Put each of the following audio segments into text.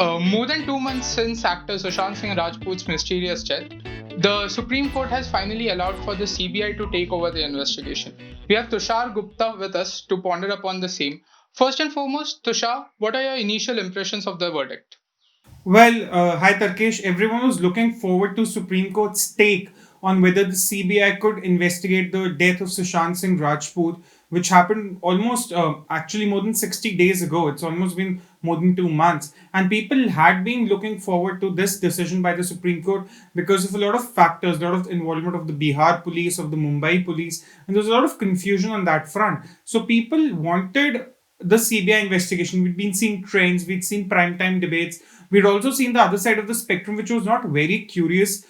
More than 2 months since actor Sushant Singh Rajput's mysterious death, the Supreme Court has finally allowed for the CBI to take over the investigation. We have Tushar Gupta with us to ponder upon the same. First and foremost, Tushar, what are your initial impressions of the verdict? Hi Tarkesh. Everyone was looking forward to Supreme Court's take on whether the CBI could investigate the death of Sushant Singh Rajput, which happened almost actually more than 60 days ago. It's almost been more than 2 months. And people had been looking forward to this decision by the Supreme Court because of a lot of factors, a lot of involvement of the Bihar police, of the Mumbai police, and there's a lot of confusion on that front. So people wanted the CBI investigation. We'd been seeing trends, we'd seen primetime debates, we'd also seen the other side of the spectrum, which was not very curious,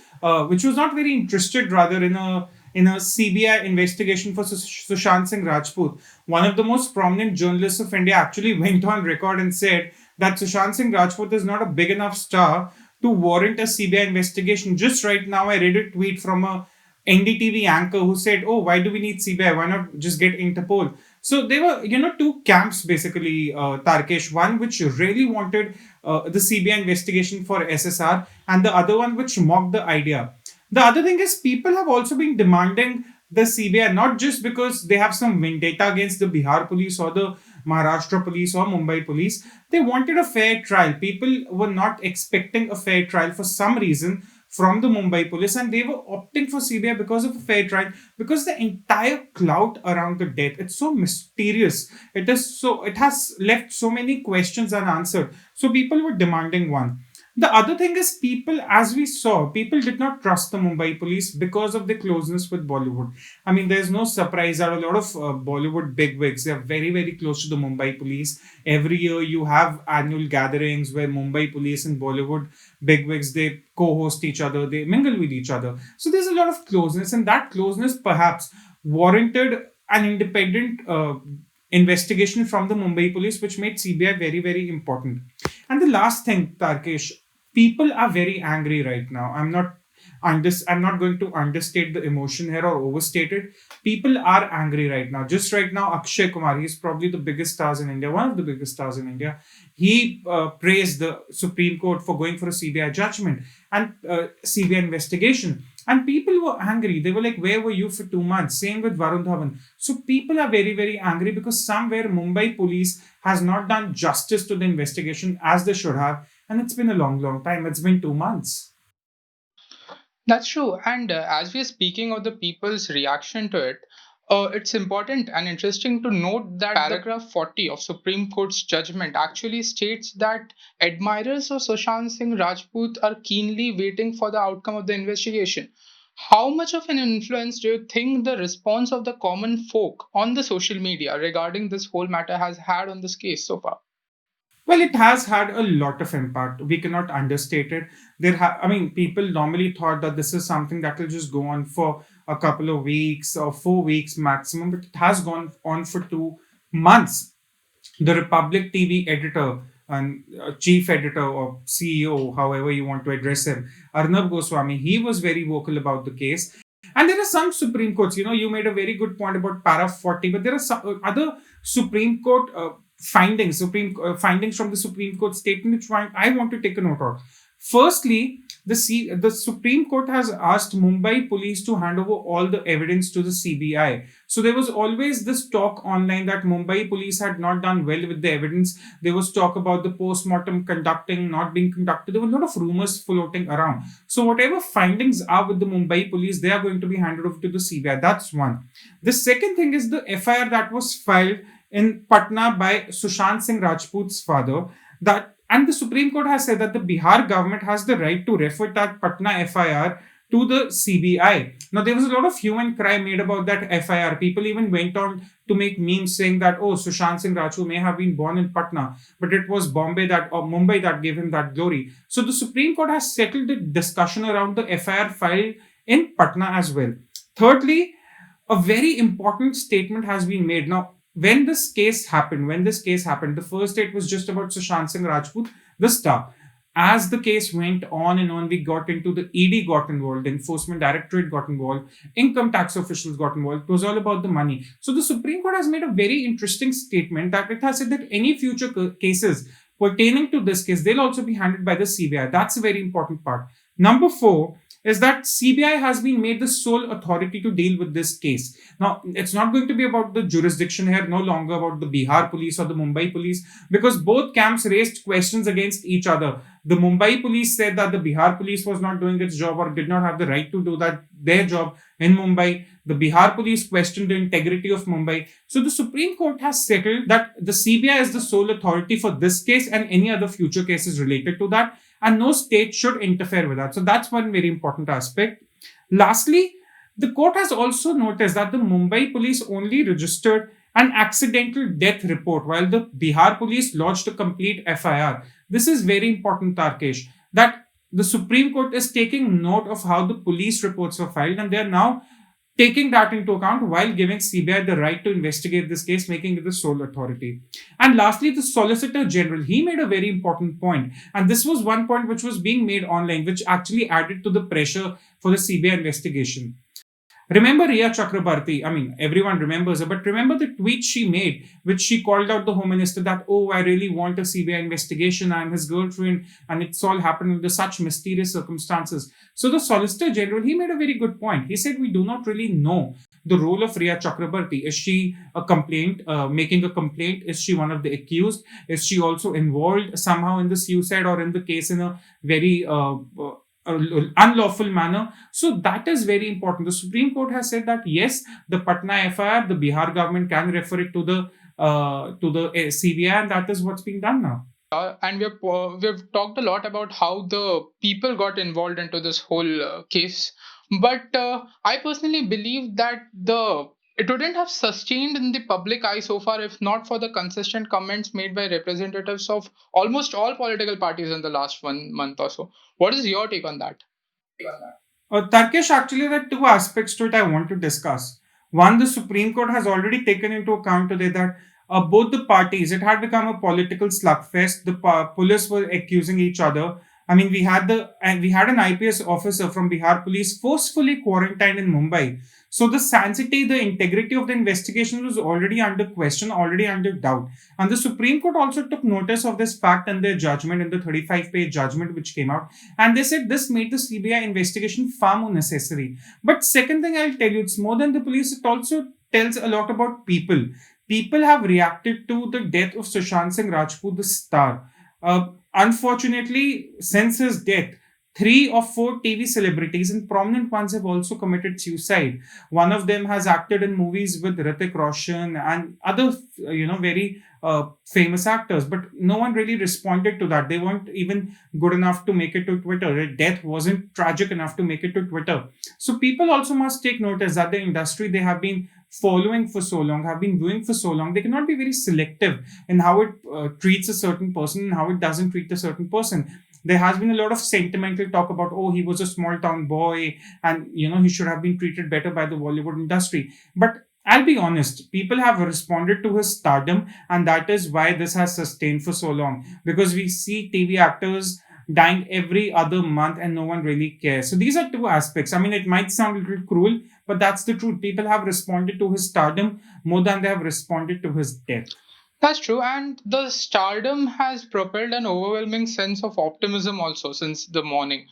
which was not very interested rather in a CBI investigation for Sushant Singh Rajput. One of the most prominent journalists of India actually went on record and said that Sushant Singh Rajput is not a big enough star to warrant a CBI investigation. Just right now, I read a tweet from a NDTV anchor who said, "Oh, why do we need CBI? Why not just get Interpol?" So there were, two camps basically, Tarkesh. One which really wanted the CBI investigation for SSR, and the other one which mocked the idea. The other thing is, people have also been demanding the CBI not just because they have some vendetta against the Bihar police or the Maharashtra police or Mumbai police. They wanted a fair trial. People were not expecting a fair trial for some reason from the Mumbai police, and they were opting for CBI because of a fair trial, because the entire clout around the death, it's so mysterious. It has left so many questions unanswered. So people were demanding one. The other thing is, people, as we saw, people did not trust the Mumbai police because of the closeness with Bollywood. I mean, there's no surprise that a lot of Bollywood bigwigs, they are very, very close to the Mumbai police. Every year you have annual gatherings where Mumbai police and Bollywood bigwigs, they co-host each other, they mingle with each other. So there's a lot of closeness, and that closeness perhaps warranted an independent investigation from the Mumbai police, which made CBI very, very important. And the last thing, Tarkesh, people are very angry right now. I'm not going to understate the emotion here or overstate it. People are angry right now. Just right now, Akshay Kumar, he's probably the biggest stars in India, one of the biggest stars in India. He praised the Supreme Court for going for a CBI judgment and CBI investigation. And people were angry. They were like, "Where were you for 2 months?" Same with Varun Dhawan. So people are very, very angry because somewhere Mumbai police has not done justice to the investigation as they should have. And it's been a long, long time. It's been 2 months. That's true. And as we are speaking of the people's reaction to it, it's important and interesting to note that paragraph 40 of Supreme Court's judgment actually states that admirers of Sushant Singh Rajput are keenly waiting for the outcome of the investigation. How much of an influence do you think the response of the common folk on the social media regarding this whole matter has had on this case so far? Well, it has had a lot of impact. We cannot understate it. I mean, people normally thought that this is something that will just go on for a couple of weeks or 4 weeks maximum, but it has gone on for 2 months. The Republic TV editor and chief editor or CEO, however you want to address him, Arnab Goswami, he was very vocal about the case. And there are some Supreme Courts, you made a very good point about para 40, but there are some other Supreme Court findings from the Supreme Court statement, which I want to take a note of. Firstly, the Supreme Court has asked Mumbai Police to hand over all the evidence to the CBI. So there was always this talk online that Mumbai Police had not done well with the evidence. There was talk about the post-mortem not being conducted. There were a lot of rumors floating around. So whatever findings are with the Mumbai Police, they are going to be handed over to the CBI. That's one. The second thing is the FIR that was filed in Patna by Sushant Singh Rajput's father. And the Supreme Court has said that the Bihar government has the right to refer that Patna FIR to the CBI. Now, there was a lot of hue and cry made about that FIR. People even went on to make memes saying that, "Oh, Sushant Singh Rajput may have been born in Patna, but it was Mumbai that gave him that glory." So the Supreme Court has settled the discussion around the FIR file in Patna as well. Thirdly, a very important statement has been made. Now, when this case happened, the first date was just about Sushant Singh Rajput, the star. As the case went on and on, we got into the ED got involved, the Enforcement Directorate got involved, income tax officials got involved. It was all about the money. So the Supreme Court has made a very interesting statement that it has said that any future cases pertaining to this case, they'll also be handled by the CBI. That's a very important part. Number four is that CBI has been made the sole authority to deal with this case. Now, it's not going to be about the jurisdiction here, no longer about the Bihar police or the Mumbai police, because both camps raised questions against each other. The Mumbai police said that the Bihar police was not doing its job or did not have the right to do that their job in Mumbai. The Bihar police questioned the integrity of Mumbai. So the Supreme Court has settled that the CBI is the sole authority for this case and any other future cases related to that, and no state should interfere with that. So that's one very important aspect. Lastly, the court has also noticed that the Mumbai police only registered an accidental death report while the Bihar police lodged a complete FIR. This is very important, Tarkesh, that the Supreme Court is taking note of how the police reports were filed, and they are now taking that into account while giving CBI the right to investigate this case, making it the sole authority. And lastly, the Solicitor General, he made a very important point, and this was one point which was being made online, which actually added to the pressure for the CBI investigation. Remember Riya Chakrabarti? I mean, everyone remembers her, but remember the tweet she made, which she called out the Home Minister that, oh, I really want a CBI investigation. I'm his girlfriend, and it's all happened under such mysterious circumstances. So the Solicitor General, he made a very good point. He said, we do not really know the role of Riya Chakrabarti. Is she a complaint, making a complaint? Is she one of the accused? Is she also involved somehow in the suicide or in the case in a very unlawful manner? So that is very important. The Supreme Court has said that yes, the Patna FIR, the Bihar government can refer it to the CBI, and that is what's being done now. And we've talked a lot about how the people got involved into this whole case, but I personally believe that the it wouldn't have sustained in the public eye so far if not for the consistent comments made by representatives of almost all political parties in the last 1 month or so. What is your take on that? Tarkesh, actually, there are two aspects to it I want to discuss. One, the Supreme Court has already taken into account today that both the parties, it had become a political slugfest. The police were accusing each other. I mean, we had an IPS officer from Bihar Police forcefully quarantined in Mumbai. So the sanctity, the integrity of the investigation was already under question, already under doubt. And the Supreme Court also took notice of this fact in their judgment, in the 35-page judgment which came out. And they said this made the CBI investigation far more necessary. But second thing I'll tell you, it's more than the police, it also tells a lot about people. People have reacted to the death of Sushant Singh Rajput, the star. Unfortunately, since his death, 3 or 4 TV celebrities and prominent ones have also committed suicide. One of them has acted in movies with Hrithik Roshan and other, very famous actors. But no one really responded to that. They weren't even good enough to make it to Twitter. Their death wasn't tragic enough to make it to Twitter. So people also must take notice that the industry they have been following for so long, have been doing for so long, they cannot be very selective in how it treats a certain person and how it doesn't treat a certain person. There has been a lot of sentimental talk about, oh, he was a small town boy and, he should have been treated better by the Bollywood industry. But I'll be honest, people have responded to his stardom, and that is why this has sustained for so long. Because we see TV actors dying every other month and no one really cares. So these are two aspects. I mean, it might sound a little cruel, but that's the truth. People have responded to his stardom more than they have responded to his death. That's true, and the stardom has propelled an overwhelming sense of optimism also since the morning.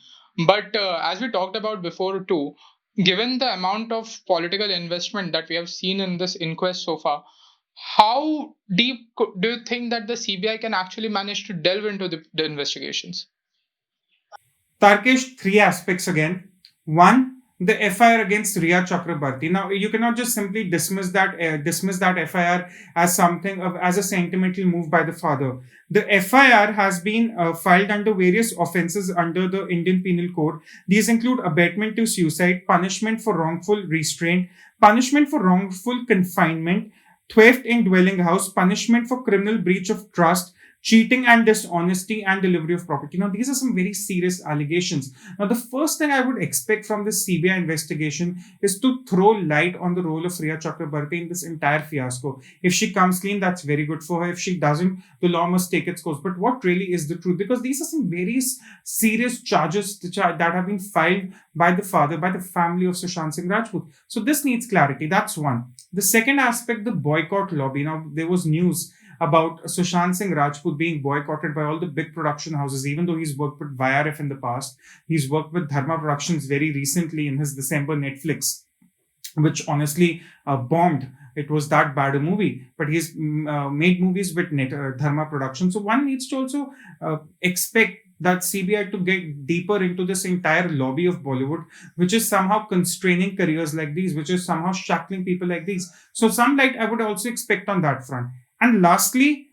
But as we talked about before, too, given the amount of political investment that we have seen in this inquest so far, how deep do you think that the CBI can actually manage to delve into the investigations? Tarkesh, 3 aspects again. One, the FIR against Riya Chakrabarti. Now, you cannot just simply dismiss that FIR as something as a sentimental move by the father. The FIR has been filed under various offences under the Indian Penal Code. These include abetment to suicide, punishment for wrongful restraint, punishment for wrongful confinement, theft in dwelling house, punishment for criminal breach of trust, cheating and dishonesty, and delivery of property. Now, these are some very serious allegations. Now, the first thing I would expect from the CBI investigation is to throw light on the role of Riya Chakrabarti in this entire fiasco. If she comes clean, that's very good for her. If she doesn't, the law must take its course. But what really is the truth? Because these are some very serious charges that have been filed by the father, by the family of Sushant Singh Rajput. So this needs clarity. That's one. The second aspect, the boycott lobby. Now, there was news about Sushant Singh Rajput being boycotted by all the big production houses, even though he's worked with YRF in the past. He's worked with Dharma Productions very recently in his December Netflix, which honestly bombed. It was that bad a movie, but he's made movies with Dharma Production. So one needs to also expect that CBI to get deeper into this entire lobby of Bollywood, which is somehow constraining careers like these, which is somehow shackling people like these. So some light I would also expect on that front. And lastly,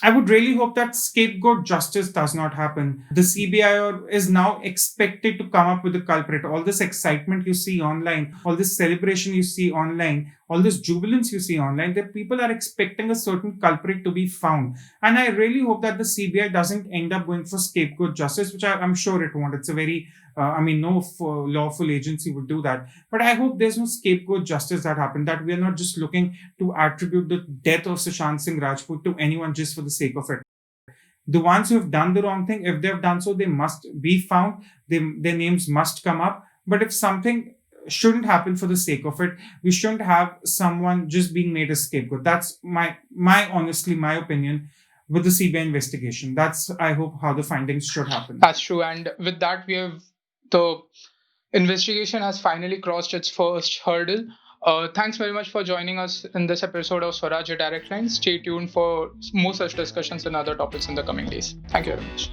I would really hope that scapegoat justice does not happen. The CBI is now expected to come up with a culprit. All this excitement you see online, all this celebration you see online, all this jubilance you see online, that people are expecting a certain culprit to be found. And I really hope that the CBI doesn't end up going for scapegoat justice, which I'm sure it won't. It's a very, no lawful agency would do that. But I hope there's no scapegoat justice that happened, that we're not just looking to attribute the death of Sushant Singh Rajput to anyone just for the sake of it. The ones who have done the wrong thing, if they've done so, they must be found. Their names must come up. But if something shouldn't happen for the sake of it, we shouldn't have someone just being made a scapegoat. That's my honestly my opinion with the CBI investigation. That's, I hope, how the findings should happen. That's true. And with that, we have the investigation has finally crossed its first hurdle. Thanks very much for joining us in this episode of Swarajya Direct Line. Stay tuned for more such discussions and other topics in the coming days. Thank you very much.